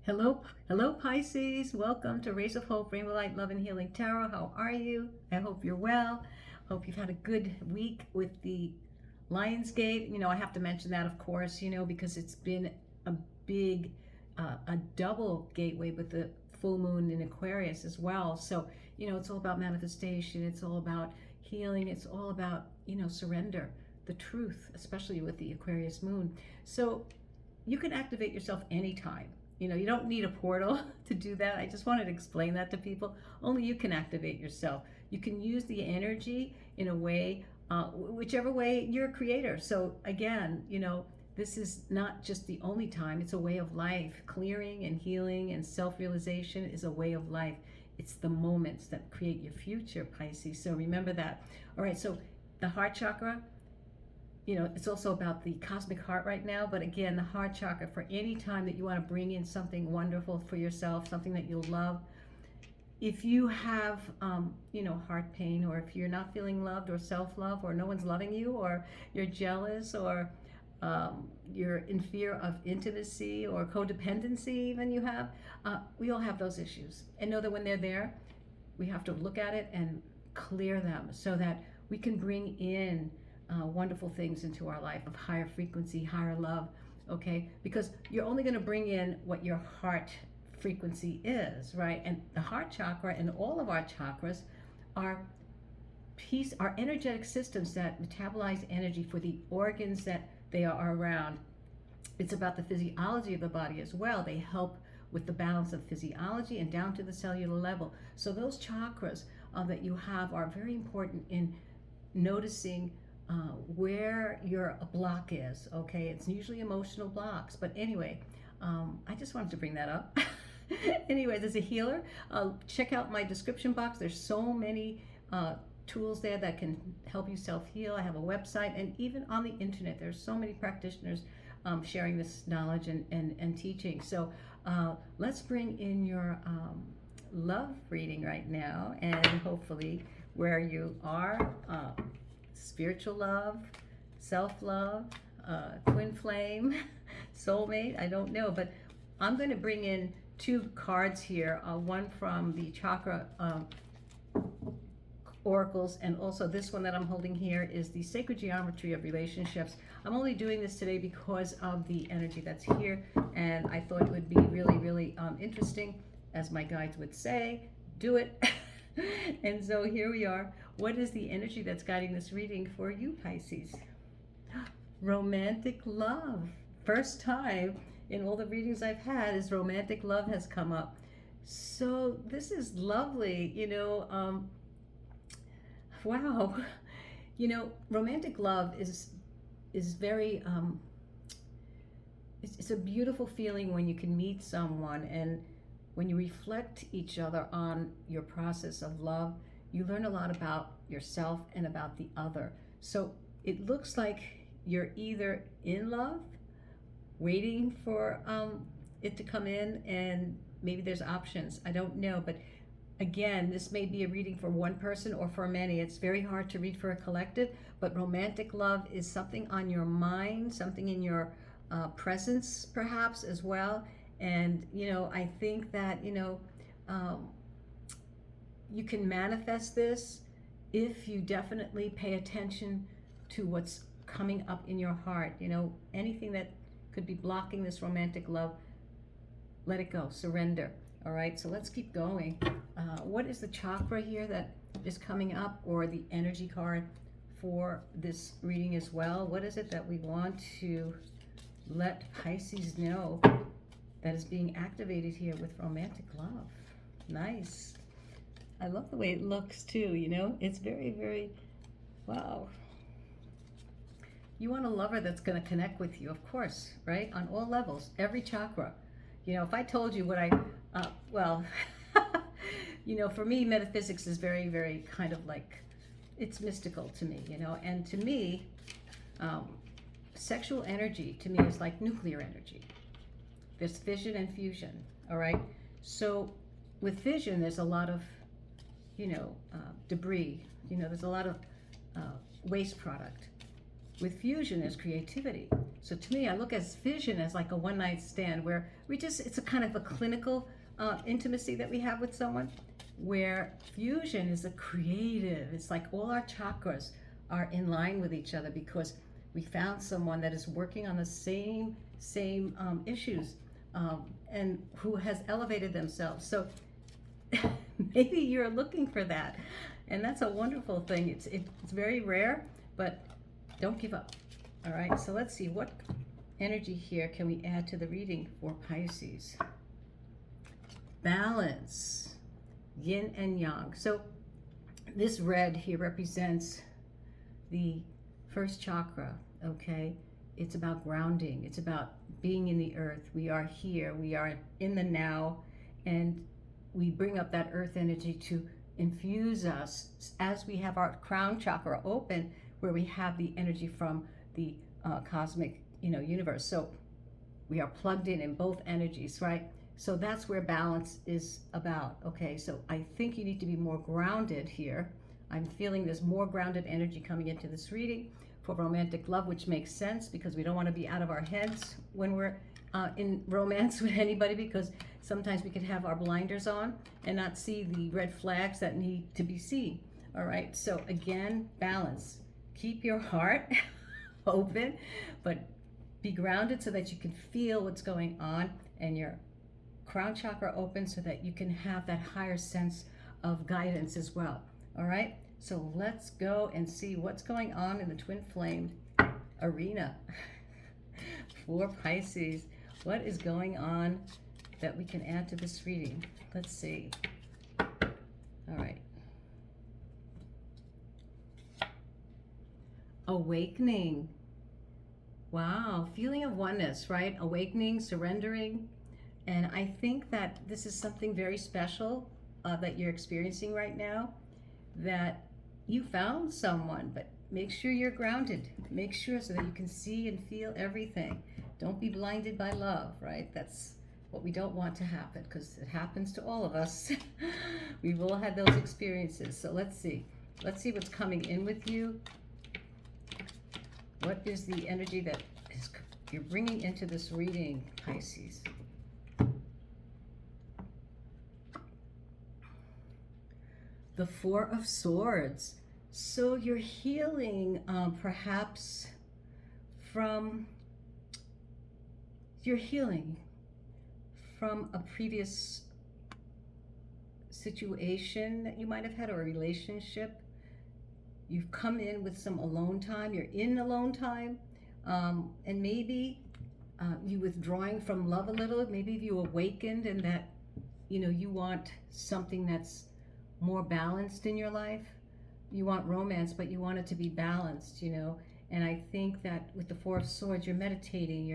Hello, Pisces. Welcome to Rays of Hope, Rainbow Light, Love and Healing Tarot. How are you? I hope you're well. Hope you've had a good week with the Lionsgate. I have to mention that, of course, because it's been a big, a double gateway with the full moon in Aquarius as well. So, it's all about manifestation. It's all about healing. It's all about, surrender, the truth, especially with the Aquarius moon. So you can activate yourself anytime. You don't need a portal to do that. I just wanted to explain that to people. Only you can activate yourself. You can use the energy in a way, whichever way you're a creator. So again, this is not just the only time. It's a way of life. Clearing and healing and self-realization is a way of life. It's the moments that create your future, Pisces. So remember that. All right, so the heart chakra, it's also about the cosmic heart right now. But again, the heart chakra, for any time that you want to bring in something wonderful for yourself, something that you'll love. If you have, heart pain, or if you're not feeling loved or self-love, or no one's loving you, or you're jealous, or you're in fear of intimacy or codependency, even we all have those issues. And know that when they're there, we have to look at it and clear them so that we can bring in wonderful things into our life of higher frequency, higher love, okay? Because you're only going to bring in what your heart frequency is, right? And the heart chakra and all of our chakras are energetic systems that metabolize energy for the organs that they are around. It's about the physiology of the body as well. They help with the balance of physiology and down to the cellular level. So those chakras that you have are very important in noticing where your block is, okay? It's usually emotional blocks, but anyway, I just wanted to bring that up. Anyways, as a healer, check out my description box. There's so many tools there that can help you self-heal. I have a website, and even on the internet, there's so many practitioners sharing this knowledge and teaching. So let's bring in your love reading right now, and hopefully where you are, spiritual love, self-love, twin flame, soulmate, I don't know, but I'm going to bring in two cards here, one from the chakra oracles, and also this one that I'm holding here is the sacred geometry of relationships. I'm only doing this today because of the energy that's here, and I thought it would be really, really interesting. As my guides would say, do it. And so here we are. What is the energy that's guiding this reading for you, Pisces? Romantic love. First time in all the readings I've had is romantic love has come up. So this is lovely, wow. Romantic love is very, it's a beautiful feeling when you can meet someone, and when you reflect each other on your process of love, you learn a lot about yourself and about the other. So it looks like you're either in love, waiting for it to come in, and maybe there's options. I don't know, but again, this may be a reading for one person or for many. It's very hard to read for a collective, but romantic love is something on your mind, something in your presence perhaps as well. And, I think that, you can manifest this if you definitely pay attention to what's coming up in your heart. Anything that could be blocking this romantic love, let it go, surrender. All right, so let's keep going. What is the chakra here that is coming up, or the energy card for this reading as well? What is it that we want to let Pisces know that is being activated here with romantic love? Nice. I love the way it looks too, It's very, very, wow. You want a lover that's going to connect with you, of course, right? On all levels, every chakra. If I told you what for me, metaphysics is very, very kind of like, it's mystical to me, and to me, sexual energy to me is like nuclear energy. There's fission and fusion, all right? So with fission, there's a lot of, debris, there's a lot of waste product. with fusion is creativity. So to me, I look at fission as like a one-night stand where it's a kind of a clinical intimacy that we have with someone, where fusion is a creative. It's like all our chakras are in line with each other because we found someone that is working on the same issues and who has elevated themselves. So maybe you're looking for that, and that's a wonderful thing. It's very rare, but don't give up. All right, so let's see, what energy here can we add to the reading for Pisces? Balance, yin and yang. So this red here represents the first chakra, okay? It's about grounding. It's about being in the earth. We are here. We are in the now, and we bring up that earth energy to infuse us as we have our crown chakra open, where we have the energy from the cosmic, universe. So we are plugged in both energies, right? So that's where balance is about. Okay, so I think you need to be more grounded here. I'm feeling there's more grounded energy coming into this reading for romantic love, which makes sense because we don't want to be out of our heads when we're in romance with anybody, because sometimes we could have our blinders on and not see the red flags that need to be seen. All right, so again, balance. Keep your heart open, but be grounded so that you can feel what's going on, and your crown chakra open so that you can have that higher sense of guidance as well. All right, so let's go and see what's going on in the twin flame arena for Pisces. What is going on that we can add to this reading? Let's see. All right. Awakening. Wow, feeling of oneness, right? Awakening, surrendering. And I think that this is something very special that you're experiencing right now, that you found someone, but make sure you're grounded. Make sure so that you can see and feel everything. Don't be blinded by love, right? That's what we don't want to happen, because it happens to all of us. We've all had those experiences. So let's see. Let's see what's coming in with you. What is the energy that you're bringing into this reading, Pisces? The Four of Swords. So you're healing perhaps from a previous situation that you might have had, or a relationship. You've come in with some alone time. You're in alone time, and maybe you withdrawing from love a little. Maybe you awakened and that you want something that's more balanced in your life. You want romance, but you want it to be balanced, And I think that with the Four of Swords, you're meditating.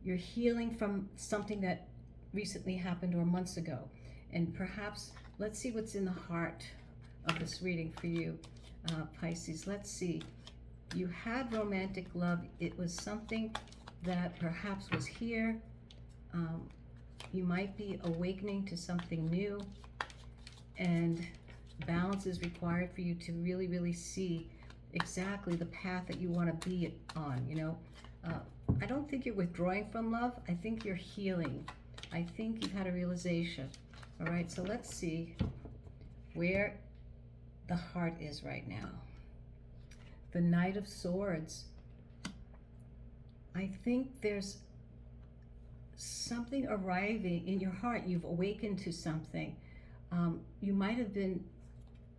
You're healing from something that recently happened or months ago, and perhaps let's see what's in the heart of this reading for you. Pisces, let's see. You had romantic love. It was something that perhaps was here. You might be awakening to something new, and balance is required for you to really, really see exactly the path that you want to be on. I don't think you're withdrawing from love. I think you're healing. I think you've had a realization. All right, so let's see where the heart is right now. The Knight of Swords. I think there's something arriving in your heart. You've awakened to something. You might have been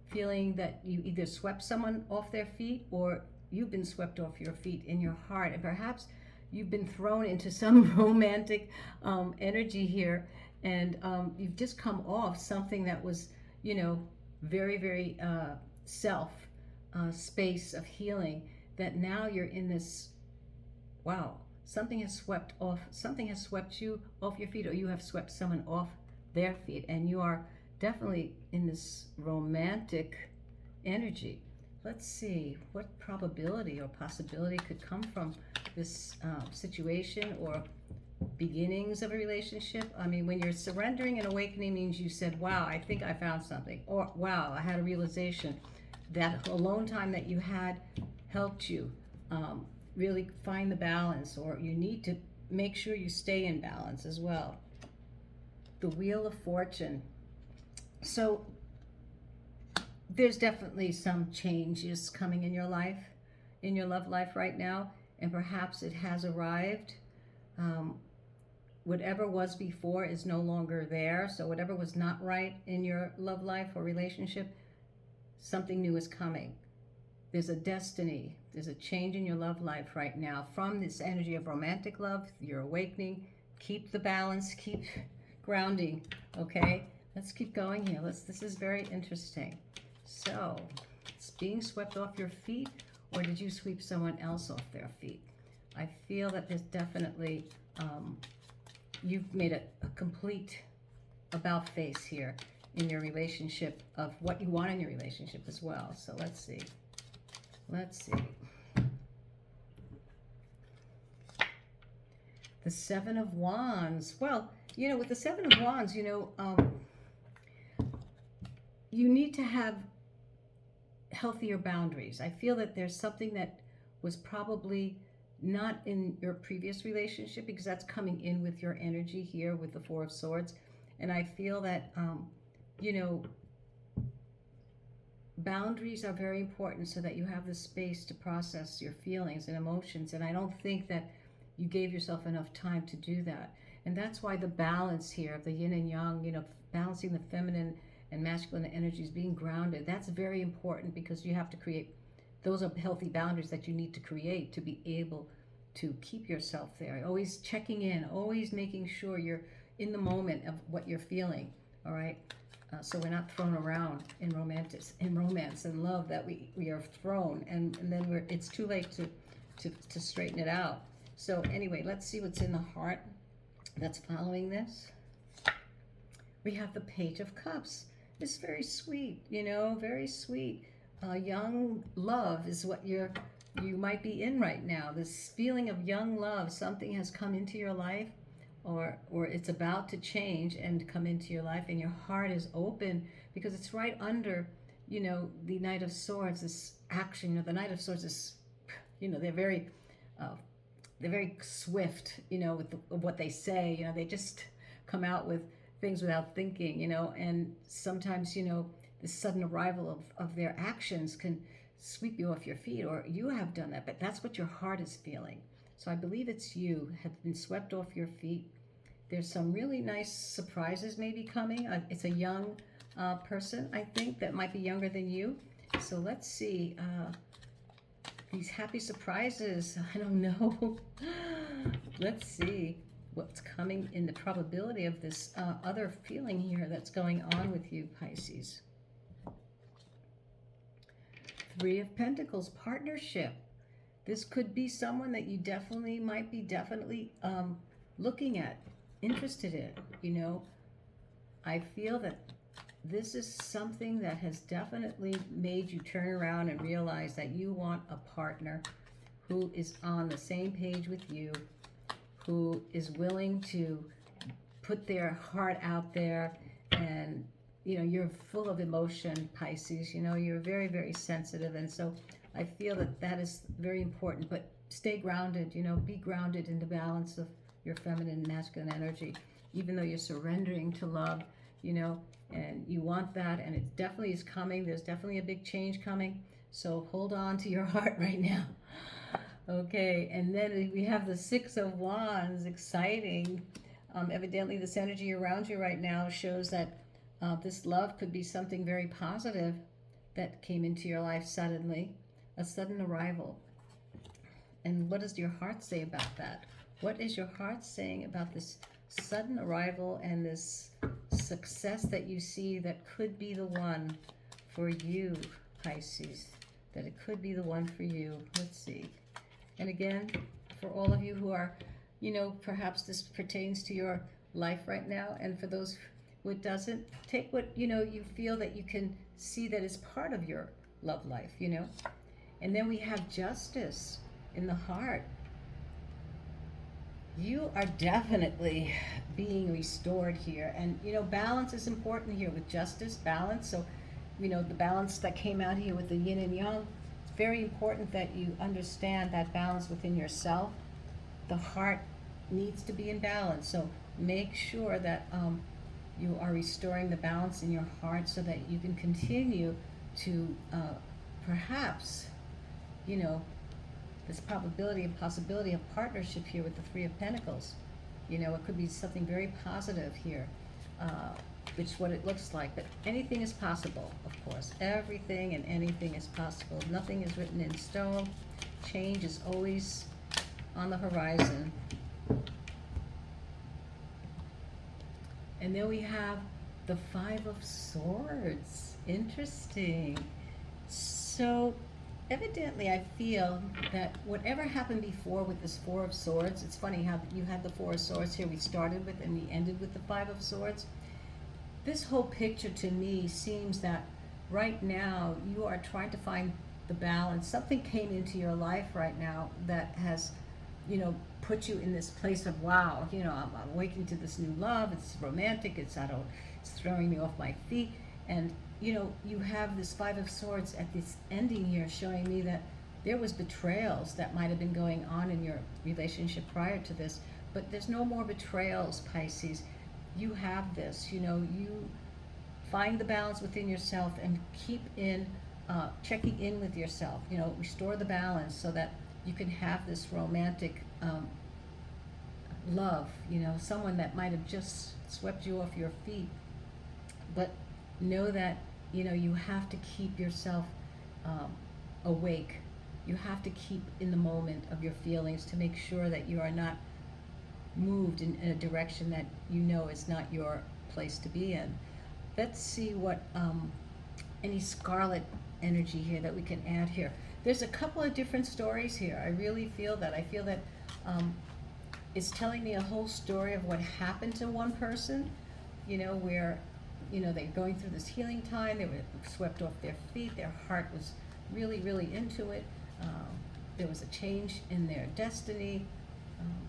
feeling that you either swept someone off their feet, or you've been swept off your feet in your heart, and perhaps you've been thrown into some romantic energy here, and you've just come off something that was, very, very self space of healing, that now you're in this, wow, something has swept you off your feet, or you have swept someone off their feet, and you are definitely in this romantic energy. Let's see what probability or possibility could come from this situation, or beginnings of a relationship. I mean, when you're surrendering and awakening, means you said, wow, I think I found something, or wow, I had a realization. That alone time that you had helped you really find the balance, or you need to make sure you stay in balance as well. The Wheel of Fortune. So there's definitely some changes coming in your life, in your love life right now, and perhaps it has arrived. Whatever was before is no longer there. So whatever was not right in your love life or relationship, something new is coming. There's a destiny. There's a change in your love life right now. From this energy of romantic love, you're awakening. Keep the balance. Keep grounding. Okay? Let's keep going here. This is very interesting. So, it's being swept off your feet, or did you sweep someone else off their feet? I feel that there's definitely, you've made a complete about face here in your relationship of what you want in your relationship as well. So let's see. Let's see. The Seven of Wands. Well, you know, with the Seven of Wands, you know, you need to have healthier boundaries. I feel that there's something that was probably not in your previous relationship, because that's coming in with your energy here with the Four of Swords. And I feel that, you know, boundaries are very important so that you have the space to process your feelings and emotions. And I don't think that you gave yourself enough time to do that. And that's why the balance here of the yin and yang, you know, balancing the feminine and masculine energies, being grounded, that's very important, because you have to create, those are healthy boundaries that you need to create to be able to keep yourself there. Always checking in, always making sure you're in the moment of what you're feeling, all right? So we're not thrown around in romance and love that we are thrown, and then it's too late to straighten it out. So anyway, let's see what's in the heart that's following this. We have the Page of Cups. It's very sweet, you know, very sweet. Young love is what you might be in right now. This feeling of young love, something has come into your life, or it's about to change and come into your life, and your heart is open, because it's right under, you know, the Knight of Swords, this action. You know, the Knight of Swords is, you know, they're very swift, you know, with what they say. You know, they just come out with things without thinking, you know, and sometimes, you know, the sudden arrival of their actions can sweep you off your feet, or you have done that, but that's what your heart is feeling. So I believe it's you have been swept off your feet. There's some really nice surprises maybe coming. It's a young person, I think, that might be younger than you. So let's see. These happy surprises, I don't know. Let's see what's coming in the probability of this other feeling here that's going on with you, Pisces. Three of Pentacles, partnership. This could be someone that you might be looking at, interested in, you know. I feel that this is something that has definitely made you turn around and realize that you want a partner who is on the same page with you, who is willing to put their heart out there. And you know, you're full of emotion, Pisces. You know, you're very, very sensitive, and so I feel that is very important. But stay grounded, you know, be grounded in the balance of your feminine and masculine energy, even though you're surrendering to love, you know, and you want that, and it definitely is coming. There's definitely a big change coming. So hold on to your heart right now. Okay, and then we have the Six of Wands, exciting. Evidently, this energy around you right now shows that this love could be something very positive that came into your life suddenly, a sudden arrival. And what does your heart say about that? What is your heart saying about this sudden arrival and this success that you see that could be the one for you, Pisces? That it could be the one for you. Let's see. And again, for all of you who are, you know, perhaps this pertains to your life right now, and for those who it doesn't, take what, you know, you feel that you can see that is part of your love life, you know. And then we have Justice in the heart. You are definitely being restored here, and you know, balance is important here with Justice, balance. So you know, the balance that came out here with the yin and yang, it's very important that you understand that balance within yourself. The heart needs to be in balance, so make sure that you are restoring the balance in your heart so that you can continue to perhaps, you know, this probability and possibility of partnership here with the Three of Pentacles. You know, it could be something very positive here, which is what it looks like. But anything is possible, of course. Everything and anything is possible. Nothing is written in stone. Change is always on the horizon. And then we have the Five of Swords. Interesting. So evidently I feel that whatever happened before with this Four of Swords, it's funny how you had the Four of Swords here we started with and we ended with the Five of Swords. This whole picture to me seems that right now you are trying to find the balance. Something came into your life right now that has, you know, put you in this place of, wow, you know, I'm awakening to this new love. It's romantic. It's throwing me off my feet. And you know, you have this Five of Swords at this ending here showing me that there was betrayals that might have been going on in your relationship prior to this, but there's no more betrayals, Pisces. You have this, you know, you find the balance within yourself and keep in, checking in with yourself, you know, restore the balance so that you can have this romantic love, you know, someone that might have just swept you off your feet. But know that, you know, you have to keep yourself awake. You have to keep in the moment of your feelings to make sure that you are not moved in a direction that you know is not your place to be in. Let's see what any scarlet energy here that we can add here. There's a couple of different stories here. I really feel that. I feel that it's telling me a whole story of what happened to one person, you know, where, you know, they're going through this healing time, they were swept off their feet, their heart was really, really into it. There was a change in their destiny.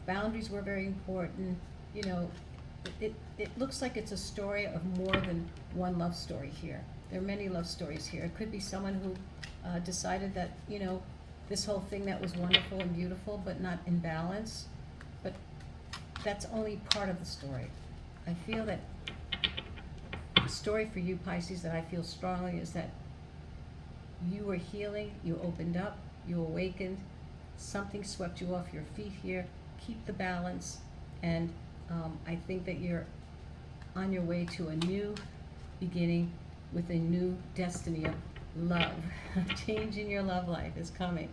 Boundaries were very important. You know, it looks like it's a story of more than one love story here. There are many love stories here. It could be someone who decided that, you know, this whole thing that was wonderful and beautiful but not in balance. But that's only part of the story. I feel that the story for you, Pisces, that I feel strongly is that you were healing, you opened up, you awakened, something swept you off your feet here. Keep the balance, and I think that you're on your way to a new beginning with a new destiny of love. Change in your love life is coming.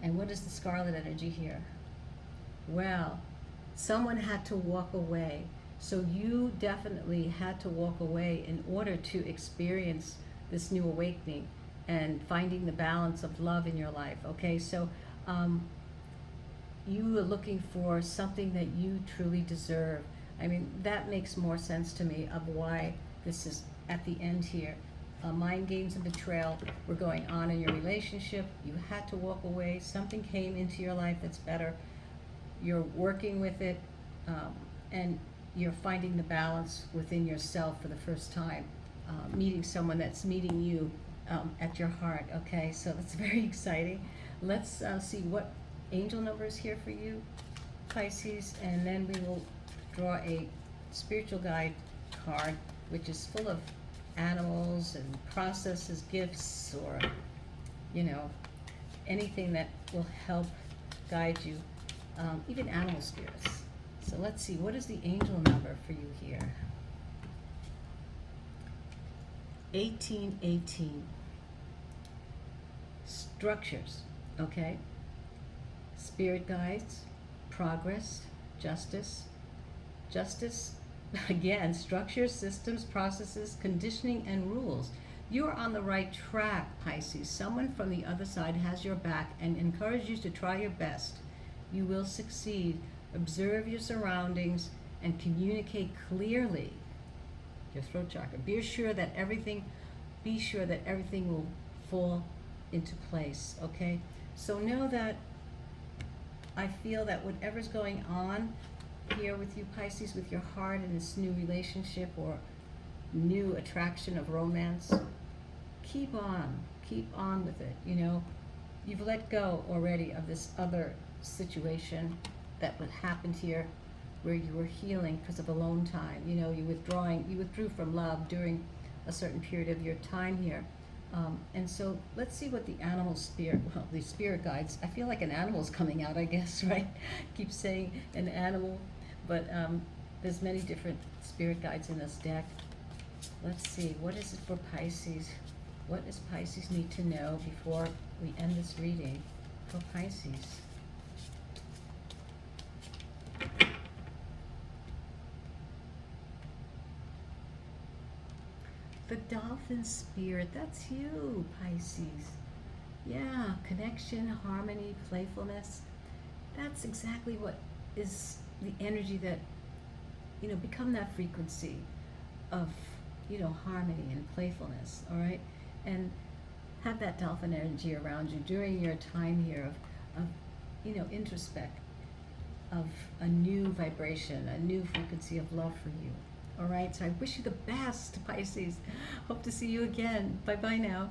And what is the scarlet energy here? Well, someone had to walk away. So you definitely had to walk away in order to experience this new awakening and finding the balance of love in your life, okay? So you are looking for something that you truly deserve. I mean, that makes more sense to me of why this is at the end here. Mind games and betrayal were going on in your relationship. You had to walk away. Something came into your life that's better. You're working with it, and you're finding the balance within yourself for the first time, meeting someone that's meeting you at your heart, okay? So that's very exciting. Let's see what angel number is here for you, Pisces, and then we will draw a spiritual guide card, which is full of animals and processes, gifts, or, you know, anything that will help guide you, even animal spirits. So let's see, what is the angel number for you here? 1818. Structures, okay? Spirit guides, progress, justice. Justice, again, structures, systems, processes, conditioning, and rules. You are on the right track, Pisces. Someone from the other side has your back and encourages you to try your best. You will succeed. Observe your surroundings and communicate clearly. Your throat chakra. Be sure that everything will fall into place, okay? So know that I feel that whatever's going on here with you, Pisces, with your heart and this new relationship or new attraction of romance, keep on with it, you know. You've let go already of this other situation that happened here where you were healing because of alone time. You know, you withdrew from love during a certain period of your time here. And so let's see what the the spirit guides. I feel like an animal's coming out, I guess, right? Keep saying an animal, but there's many different spirit guides in this deck. Let's see, what is it for Pisces? What does Pisces need to know before we end this reading for Pisces? The dolphin spirit, that's you, Pisces. Yeah, connection, harmony, playfulness. That's exactly what is the energy that, you know, become that frequency of, you know, harmony and playfulness, all right? And have that dolphin energy around you during your time here of you know, introspect, of a new vibration, a new frequency of love for you. All right, so I wish you the best, Pisces. Hope to see you again. Bye-bye now.